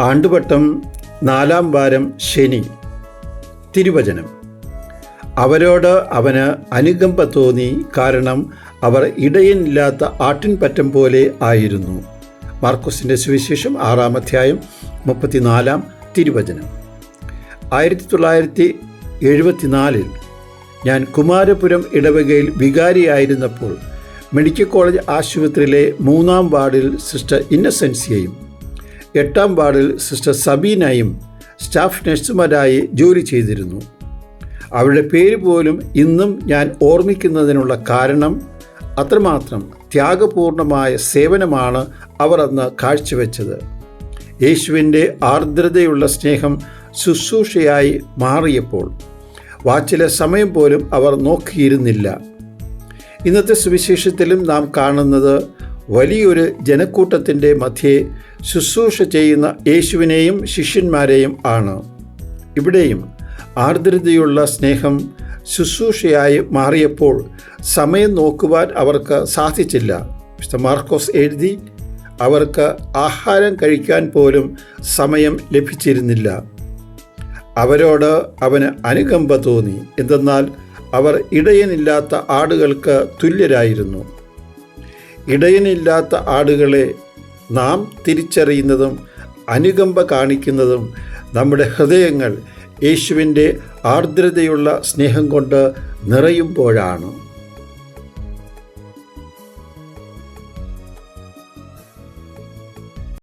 ആണ്ടുവട്ടം 4-ാം വാരം ശനി. തിരുവചനം: അവരോട് അവന് അനുകമ്പ തോന്നി, കാരണം അവർ ഇടയനില്ലാത്ത ആട്ടിൻപറ്റം പോലെ ആയിരുന്നു. മാർക്കോസിൻ്റെ സുവിശേഷം 6-ാം അധ്യായം 34-ാം തിരുവചനം. 1974 ഞാൻ കുമാരപുരം ഇടവകയിൽ വികാരിയായിരുന്നപ്പോൾ മെഡിക്കൽ കോളേജ് ആശുപത്രിയിലെ 3-ാം വാർഡിൽ സിസ്റ്റർ ഇന്നസെൻസിയയും 8-ാം വാർഡിൽ സിസ്റ്റർ സബീനയും സ്റ്റാഫ് നഴ്സുമാരായി ജോലി ചെയ്തിരുന്നു. അവരുടെ പേര് പോലും ഇന്നും ഞാൻ ഓർമ്മിക്കുന്നതിനുള്ള കാരണം അത്രമാത്രം ത്യാഗപൂർണമായ സേവനമാണ് അവർ അന്ന് കാഴ്ചവെച്ചത്. യേശുവിൻ്റെ ആർദ്രതയുള്ള സ്നേഹം ശുശ്രൂഷയായി മാറിയപ്പോൾ വാച്ചിലെ സമയം പോലും അവർ നോക്കിയിരുന്നില്ല. ഇന്നത്തെ സുവിശേഷത്തിലും നാം കാണുന്നത് വലിയൊരു ജനക്കൂട്ടത്തിൻ്റെ മധ്യേ ശുശ്രൂഷ ചെയ്യുന്ന യേശുവിനെയും ശിഷ്യന്മാരെയും ആണ്. ഇവിടെയും ആർദ്രതയുള്ള സ്നേഹം ശുശ്രൂഷയായി മാറിയപ്പോൾ സമയം നോക്കുവാൻ അവർക്ക് സാധിച്ചില്ല. വിശുദ്ധ മാർക്കോസ് എഴുതി, അവർക്ക് ആഹാരം കഴിക്കാൻ പോലും സമയം ലഭിച്ചിരുന്നില്ല. അവരോട് അവന് അനുകമ്പ തോന്നി, എന്തെന്നാൽ അവർ ഇടയനില്ലാത്ത ആടുകൾക്ക് തുല്യരായിരുന്നു. ഇടയനില്ലാത്ത ആടുകളെ നാം തിരിച്ചറിയുന്നതും അനുകമ്പ കാണിക്കുന്നതും നമ്മുടെ ഹൃദയങ്ങൾ യേശുവിൻ്റെ ആർദ്രതയുള്ള സ്നേഹം കൊണ്ട് നിറയുമ്പോഴാണ്.